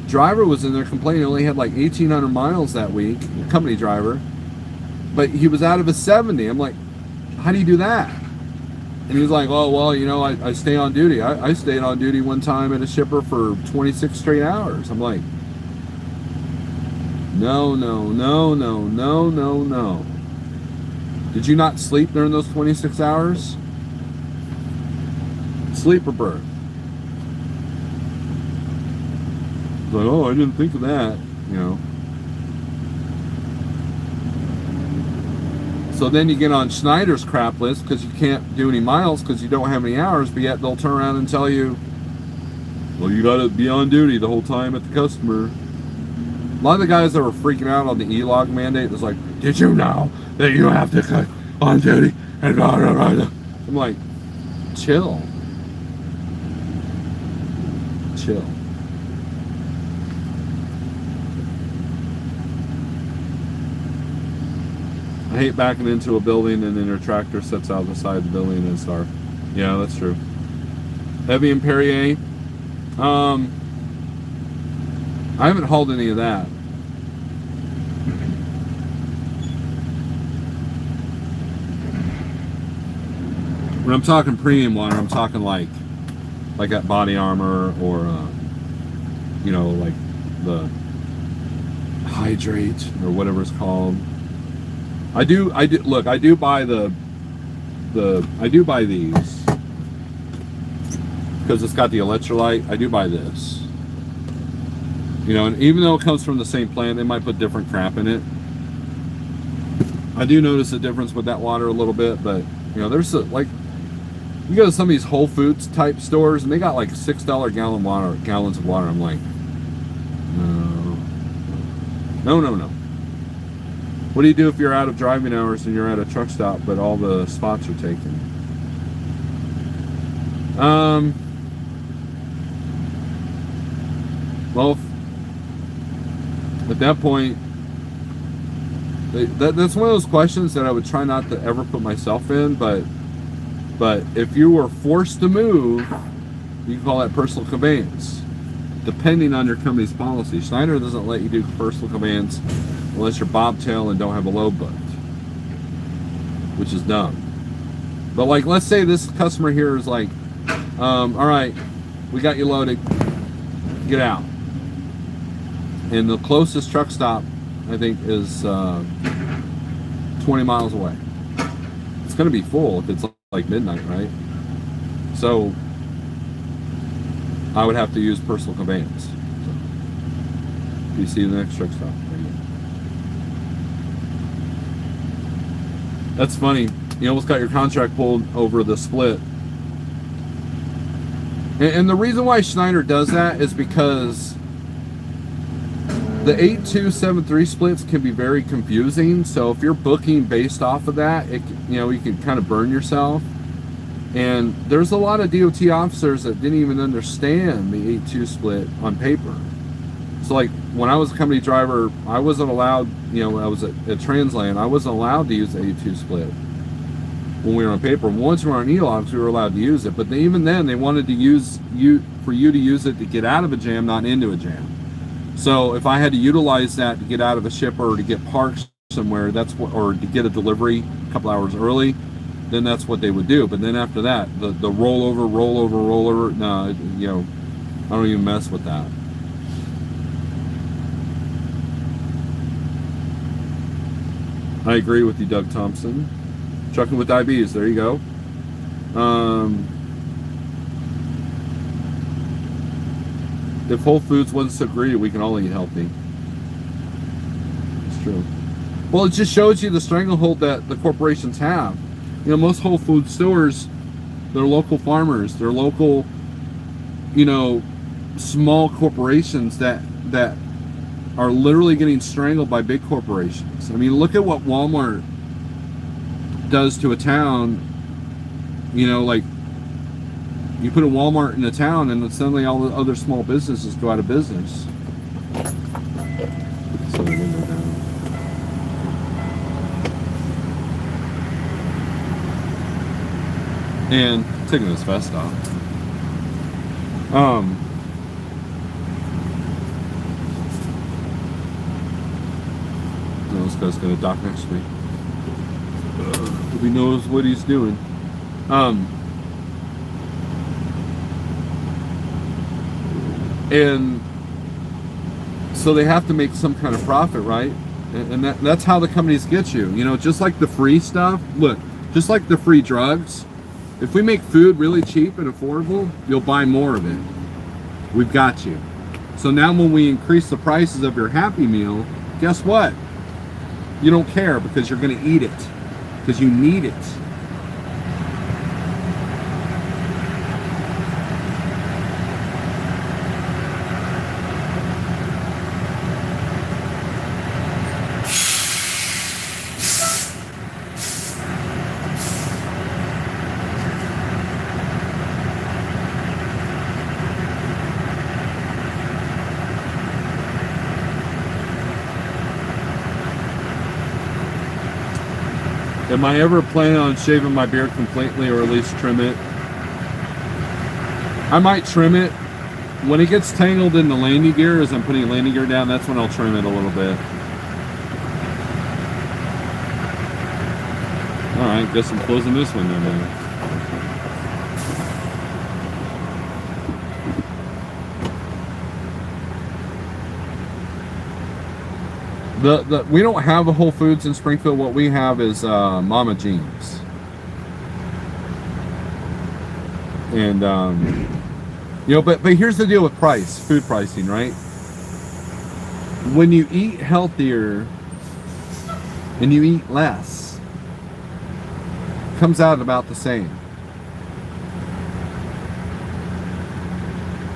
driver was in there complaining he only had like 1,800 miles that week, company driver, but he was out of his 70. I'm like, how do you do that? And he was like, oh, well, you know, I stay on duty. I stayed on duty one time at a shipper for 26 straight hours. I'm like, no. Did you not sleep during those 26 hours? Sleeper berth. Like, oh, I didn't think of that, you know. So then you get on Schneider's crap list because you can't do any miles because you don't have any hours, but yet they'll turn around and tell you, well, you got to be on duty the whole time at the customer. A lot of the guys that were freaking out on the E-log mandate was like, did you know that you have to go on duty? And blah, blah, blah. I'm like, chill. Chill. I hate backing into a building and then your tractor sits out the side of the building and it's dark. Yeah, that's true. Heavy and Perrier. I haven't hauled any of that. When I'm talking premium water, I'm talking like at Body Armor or you know, like the Hydrate or whatever it's called. I do look, I do buy I do buy these because it's got the electrolyte. I do buy this, you know, and even though it comes from the same plant, they might put different crap in it. I do notice a difference with that water a little bit, but you know, there's like, you go to some of these Whole Foods type stores and they got like $6 gallons of water. I'm like, no. What do you do if you're out of driving hours and you're at a truck stop, but all the spots are taken? Well, at that point, that's one of those questions that I would try not to ever put myself in, but But if you were forced to move, you can call that personal conveyance, depending on your company's policy. Schneider doesn't let you do personal conveyance unless you're bobtail and don't have a load booked, which is dumb. But like, let's say this customer here is like, all right, we got you loaded, get out. And the closest truck stop, I think, is 20 miles away. It's going to be full if it's like midnight, right? So I would have to use personal conveyance. So, you see the next truck stop. That's funny. You almost got your contract pulled over the split. And the reason why Schneider does that is because the 8273 splits can be very confusing. So if you're booking based off of that, you can kind of burn yourself. And there's a lot of DOT officers that didn't even understand the 82 split on paper. So like when I was a company driver, I wasn't allowed, I was at Transland, I wasn't allowed to use the 82 split when we were on paper. Once we were on e-logs, we were allowed to use it. But even then, they wanted to use for you to use it to get out of a jam, not into a jam. So if I had to utilize that to get out of a shipper or to get parked somewhere, or to get a delivery a couple hours early, then that's what they would do. But then after that, the rollover, no, I don't even mess with that. I agree with you, Doug Thompson. Trucking with IBs, there you go. If Whole Foods wasn't so greedy, we can all eat healthy. It's true. Well, it just shows you the stranglehold that the corporations have. Most Whole Food stores, they're local farmers. They're local, small corporations that are literally getting strangled by big corporations. I mean, look at what Walmart does to a town. Like you put a Walmart in a town and then suddenly all the other small businesses go out of business. So the window down. And taking this vest off. This guy's gonna dock next to me. He knows what he's doing. And so they have to make some kind of profit, right? And that's how the companies get you. Just like the free stuff. Look, just like the free drugs. If we make food really cheap and affordable, you'll buy more of it. We've got you. So now when we increase the prices of your Happy Meal, guess what? You don't care because you're going to eat it. Because you need it. Am I ever planning on shaving my beard completely, or at least trim it? I might trim it. When it gets tangled in the landing gear, as I'm putting landing gear down, that's when I'll trim it a little bit. Alright, guess I'm closing this window now. We don't have a Whole Foods in Springfield. What we have is Mama Jean's. And but here's the deal with food pricing, right? When you eat healthier and you eat less, it comes out about the same.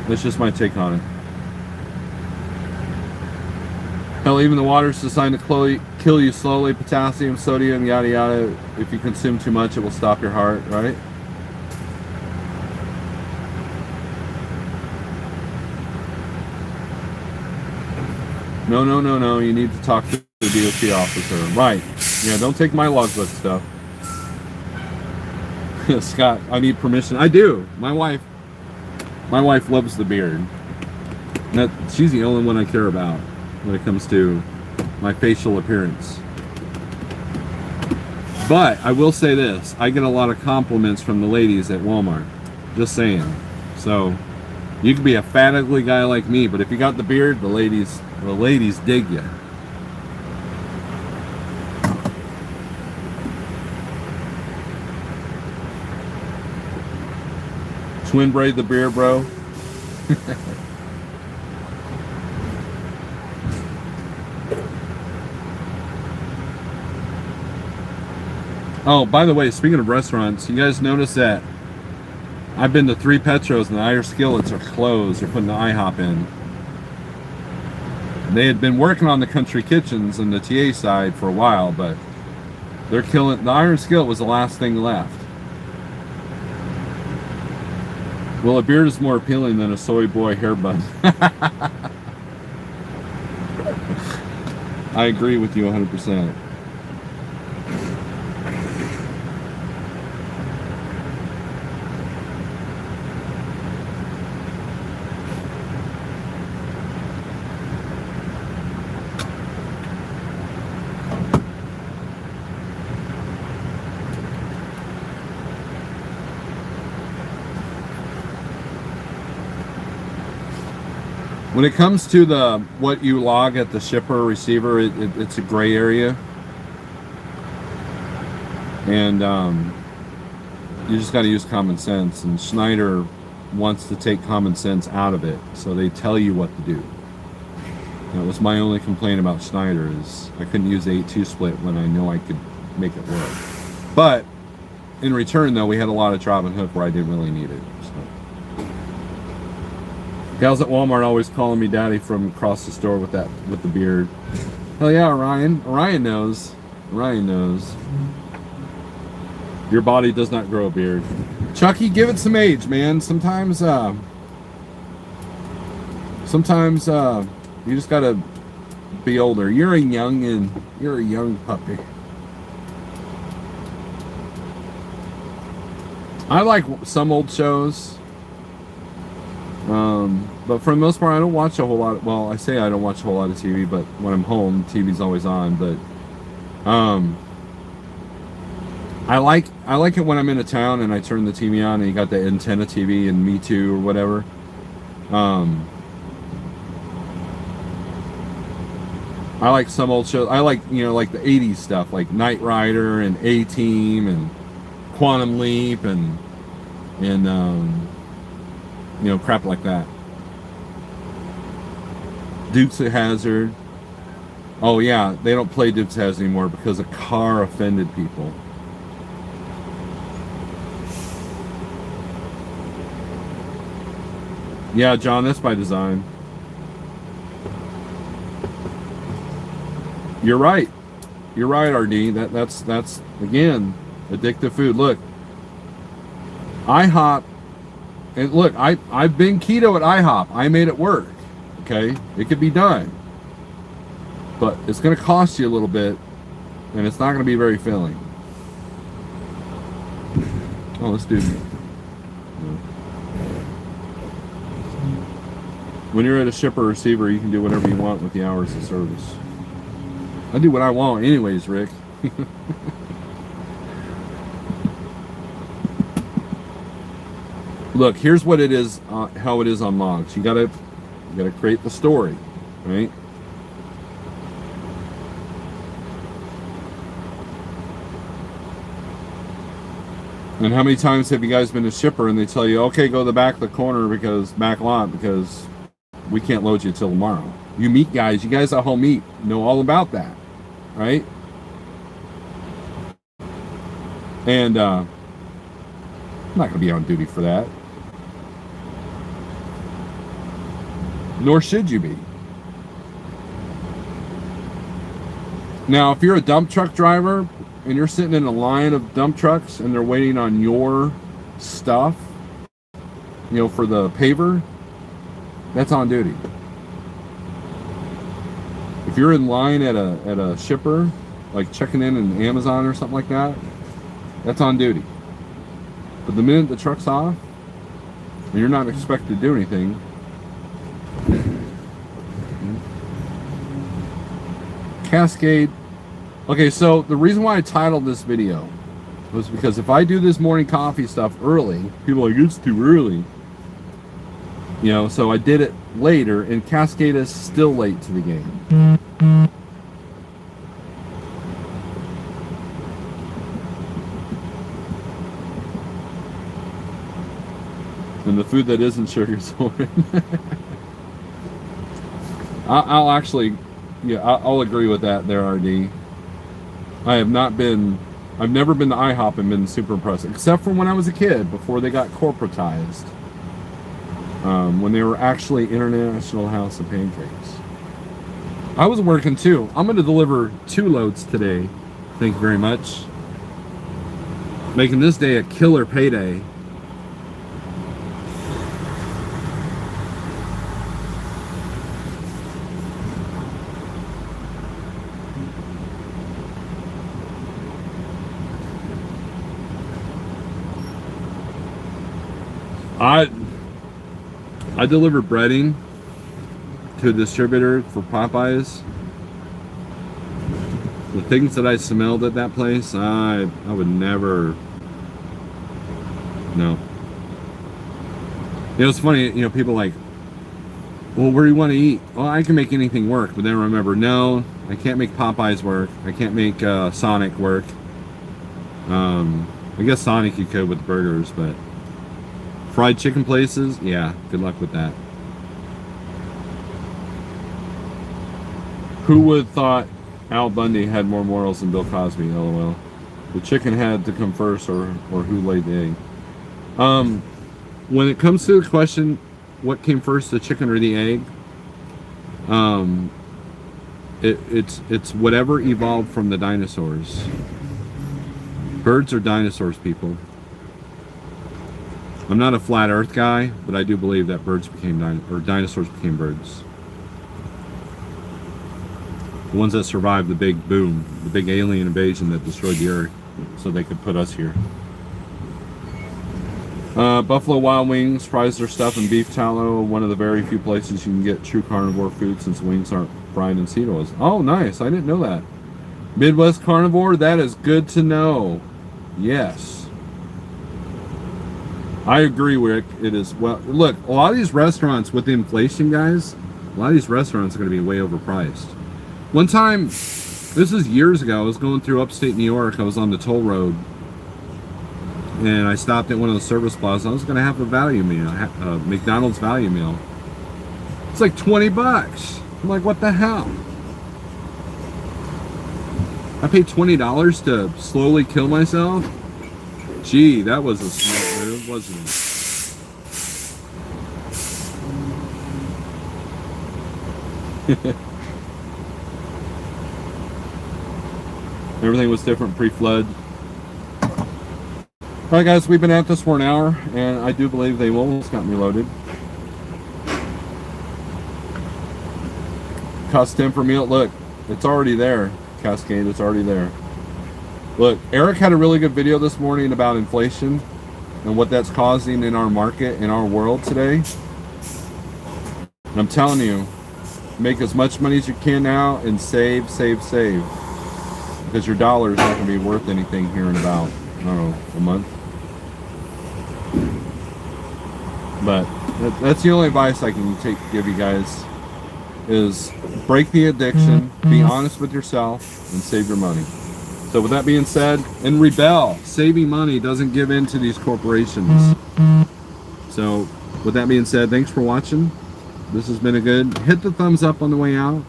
That's just my take on it. Hell, even the water's designed to kill you slowly. Potassium, sodium, yada yada. If you consume too much, it will stop your heart, right? No. You need to talk to the DOT officer. Right. Yeah, don't take my logbook stuff. Scott, I need permission. I do. My wife loves the beard. She's the only one I care about when it comes to my facial appearance. But I will say this, I get a lot of compliments from the ladies at Walmart. Just saying. So you can be a fat, ugly guy like me, but if you got the beard, the ladies dig you. Twin braid the beard, bro. Oh, by the way, speaking of restaurants, you guys notice that I've been to 3 Petros and the Irish skillets are closed. They're putting the IHOP in. They had been working on the country kitchens and the TA side for a while, but they're killing. The Irish skillet was the last thing left. Well, a beard is more appealing than a soy boy hair bun. I agree with you 100%. When it comes to what you log at the shipper or receiver, it's a gray area, and you just got to use common sense. And Schneider wants to take common sense out of it, so they tell you what to do. That was my only complaint about Schneider, is I couldn't use the 8-2 split when I know I could make it work. But in return, though, we had a lot of drop and hook where I didn't really need it. So. Gals at Walmart always calling me daddy from across the store with the beard. Hell yeah, Orion. Orion knows. Orion knows. Your body does not grow a beard. Chucky, give it some age, man. Sometimes you just gotta be older. You're a young puppy. I like some old shows. But for the most part, I don't watch a whole lot. Well, I say I don't watch a whole lot of TV, but when I'm home, TV's always on. But I like it when I'm in a town and I turn the TV on and you got the antenna TV and Me Too or whatever. I like some old shows. I like, like the 80s stuff, like Knight Rider and A-Team and Quantum Leap and crap like that. Dukes of Hazzard. Oh yeah, they don't play Dukes of Hazzard anymore because a car offended people. Yeah, John, that's by design. You're right. You're right, RD. That's again addictive food. Look, IHOP. And look, I've been keto at IHOP. I made it work. Okay, it could be done, but it's going to cost you a little bit, and it's not going to be very filling. Oh, let's do it. When you're at a shipper or receiver, you can do whatever you want with the hours of service. I do what I want, anyways, Rick. Look, here's what it is, how it is on logs. You gotta create the story, right? And how many times have you guys been a shipper and they tell you, okay, go to the back of the corner back lot because we can't load you till tomorrow. You meat guys, you guys at home meat know all about that, right? And I'm not gonna be on duty for that. Nor should you be. Now, if you're a dump truck driver and you're sitting in a line of dump trucks and they're waiting on your stuff, for the paver, that's on duty. If you're in line at a shipper, like checking in Amazon or something like that, that's on duty. But the minute the truck's off, and you're not expected to do anything, Cascade. Okay, so the reason why I titled this video was because if I do this morning coffee stuff early, people are like, it's too early. You know, so I did it later, and Cascade is still late to the game. And the food that isn't sugar sorted. I'll actually, yeah, I'll agree with that there, RD. I've never been to IHOP and been super impressed, except for when I was a kid, before they got corporatized. When they were actually International House of Pancakes. I was working too. I'm going to deliver 2 loads today. Thank you very much. Making this day a killer payday. I delivered breading to a distributor for Popeyes. The things that I smelled at that place, I would never. No. You know, it's funny, you know, people like, well, where do you want to eat? Well, I can make anything work, but then I remember, no, I can't make Popeyes work. I can't make Sonic work. I guess Sonic you could with burgers, but fried chicken places, yeah, good luck with that. Who would have thought Al Bundy had more morals than Bill Cosby? LOL. The chicken had to come first, or who laid the egg? When it comes to the question, what came first, the chicken or the egg? It's whatever evolved from the dinosaurs. Birds are dinosaurs, people. I'm not a flat Earth guy, but I do believe that dinosaurs became birds. The ones that survived the big boom, the big alien invasion that destroyed the Earth, so they could put us here. Buffalo Wild Wings fries their stuff in beef tallow. One of the very few places you can get true carnivore food, since wings aren't fried in seed oils. Oh, nice! I didn't know that. Midwest carnivore. That is good to know. Yes. I agree, Rick. It is. Well, look, a lot of these restaurants with the inflation, guys, a lot of these restaurants are going to be way overpriced. One time, this is years ago, I was going through upstate New York. I was on the toll road, and I stopped at one of the service plazas. I was going to have a value meal, a McDonald's value meal. It's like $20. I'm like, what the hell? I paid $20 to slowly kill myself? Gee, that was a smart move, wasn't it? Everything was different pre-flood. Alright guys, we've been at this for an hour, and I do believe they almost got me loaded. Cost 10 per meal. Look, it's already there. Cascade, it's already there. Look, Eric had a really good video this morning about inflation and what that's causing in our market, in our world today. And I'm telling you, make as much money as you can now and save, save, save. Because your dollar is not going to be worth anything here in about, I don't know, a month. But that's the only advice I can give you guys, is break the addiction, be honest with yourself, and save your money. So with that being said, and rebel. Saving money doesn't give in to these corporations. So with that being said, thanks for watching. This has been a good, hit the thumbs up on the way out.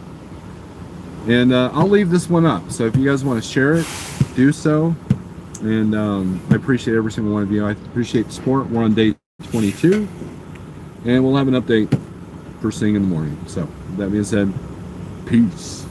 And I'll leave this one up. So if you guys want to share it, do so. And I appreciate every single one of you. I appreciate the support. We're on day 22. And we'll have an update first thing in the morning. So with that being said, peace.